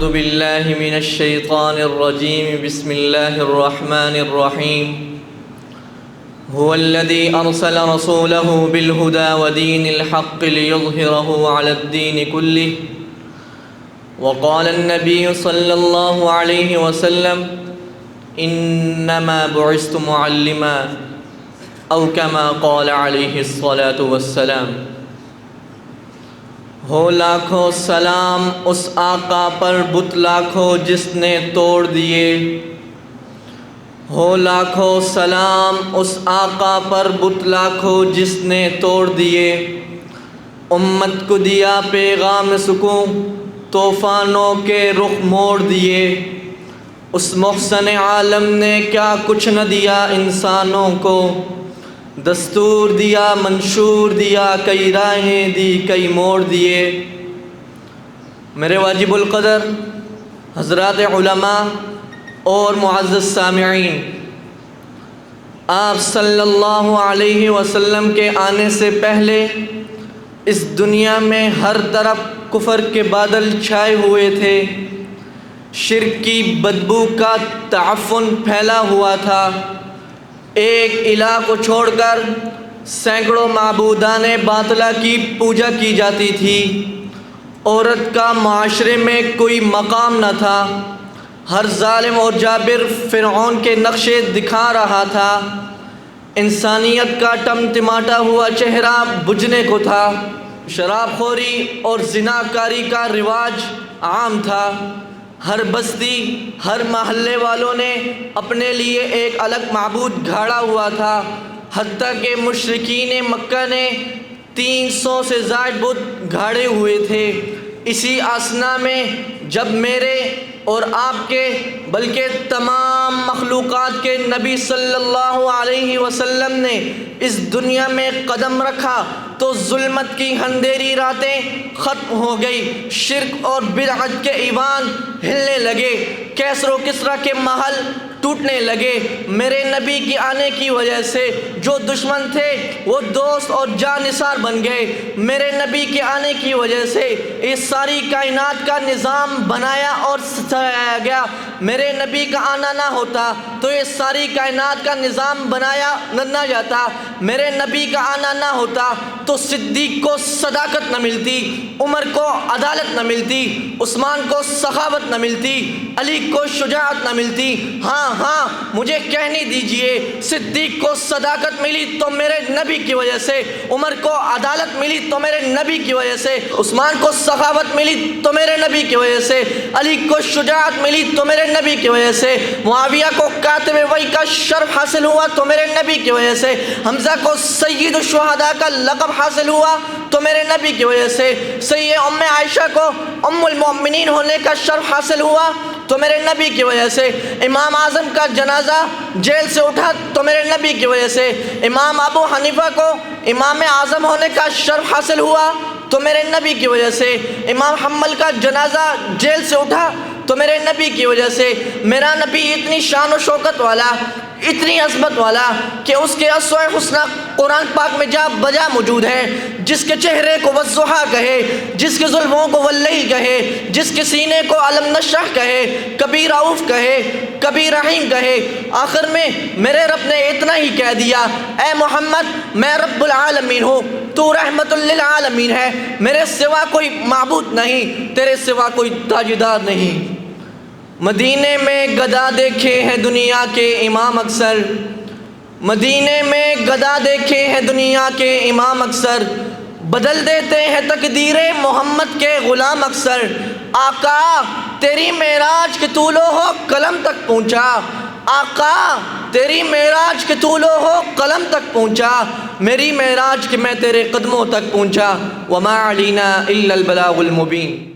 أعوذ بالله من الشيطان الرجيم بسم الله الرحمن الرحيم هو الذي أرسل رسوله بالهدى ودين الحق ليظهره على الدين كله وقال النبي صلى الله عليه وسلم إنما بعثت معلما أو كما قال عليه الصلاة والسلام۔ ہو لاکھوں سلام اس آقا پر بت لاکھوں جس نے توڑ دیے، ہو لاکھوں سلام اس آقا پر بت لاکھوں جس نے توڑ دیے۔ امت کو دیا پیغام سکون، طوفانوں کے رخ موڑ دیے۔ اس محسن عالم نے کیا کچھ نہ دیا انسانوں کو، دستور دیا منشور دیا، کئی راہیں دی کئی موڑ دیے۔ میرے واجب القدر حضرات علماء اور معزز سامعین، آپ صلی اللہ علیہ وسلم کے آنے سے پہلے اس دنیا میں ہر طرف کفر کے بادل چھائے ہوئے تھے، شرک کی بدبو کا تعفن پھیلا ہوا تھا۔ ایک الہ کو چھوڑ کر سینکڑوں معبودان باطلہ کی پوجا کی جاتی تھی۔ عورت کا معاشرے میں کوئی مقام نہ تھا۔ ہر ظالم اور جابر فرعون کے نقشے دکھا رہا تھا۔ انسانیت کا ٹمٹماتا ہوا چہرہ بجھنے کو تھا۔ شراب خوری اور زنا کاری کا رواج عام تھا۔ ہر بستی ہر محلے والوں نے اپنے لیے ایک الگ معبود گھاڑا ہوا تھا، حتیٰ کہ مشرکین مکہ نے 300 سے زائد بت گھاڑے ہوئے تھے۔ اسی اثنا میں جب میرے اور آپ کے بلکہ تمام مخلوقات کے نبی صلی اللہ علیہ وسلم نے اس دنیا میں قدم رکھا تو ظلمت کی اندھیری راتیں ختم ہو گئی، شرک اور بدعت کے ایوان ہلنے لگے، کیسر و کسریٰ کے محل ٹوٹنے لگے۔ میرے نبی کے آنے کی وجہ سے جو دشمن تھے وہ دوست اور جان نثار بن گئے۔ میرے نبی کے آنے کی وجہ سے اس ساری کائنات کا نظام بنایا اور سجایا گیا۔ میرے نبی کا آنا نہ ہوتا تو یہ ساری کائنات کا نظام بنایا نہ جاتا۔ میرے نبی کا آنا نہ ہوتا تو صدیق کو صداقت نہ ملتی، عمر کو عدالت نہ ملتی، عثمان کو سخاوت نہ ملتی، علی کو شجاعت نہ ملتی۔ ہاں مجھے کہنے دیجئے، صدیق کو صداقت ملی تو میرے نبی کی وجہ سے، عمر کو عدالت ملی تو میرے نبی کی وجہ سے، عثمان کو سخاوت ملی تو میرے نبی کی وجہ سے، علی کو شجاعت ملی تو میرے نبی کی وجہ سے، معاویہ کو کاتب وحی کا شرف حاصل ہوا تو میرے نبی کی وجہ سے، حمزہ کو سید الشہداء کا لقب حاصل ہوا تو میرے نبی کی وجہ سے، سید ام عائشہ کو ام المؤمنین ہونے کا شرف حاصل ہوا تو میرے نبی کی وجہ سے، امام اعظم کا جنازہ جیل سے اٹھا تو میرے نبی کی وجہ سے، امام ابو حنیفہ کو امام اعظم ہونے کا شرف حاصل ہوا تو میرے نبی کی وجہ سے، امام حنبل کا جنازہ جیل سے اٹھا تو میرے نبی کی وجہ سے۔ میرا نبی اتنی شان و شوکت والا، اتنی عظمت والا کہ اس کے اسوہ حسنہ قرآن پاک میں جا بجا موجود ہے۔ جس کے چہرے کو والضحیٰ کہے، جس کے زلفوں کو واللیل کہے، جس کے سینے کو علم نشرح کہے، کبھی رؤوف کہے، کبھی رحیم کہے، آخر میں میرے رب نے اتنا ہی کہہ دیا، اے محمد میں رب العالمین ہوں، تو رحمت للعالمین ہے، میرے سوا کوئی معبود نہیں، تیرے سوا کوئی تاجدار نہیں۔ مدینے میں گدا دیکھے ہیں دنیا کے امام اکثر، مدینے میں گدا دیکھے ہیں دنیا کے امام اکثر، بدل دیتے ہیں تقدیر محمد کے غلام اکثر۔ آقا تیری معراج کے طول و قلم تک پہنچا، آقا تیری معراج کے طول و قلم تک پہنچا، میری معراج کہ میں تیرے قدموں تک پہنچا۔ وما علینا الا البلاغ المبین۔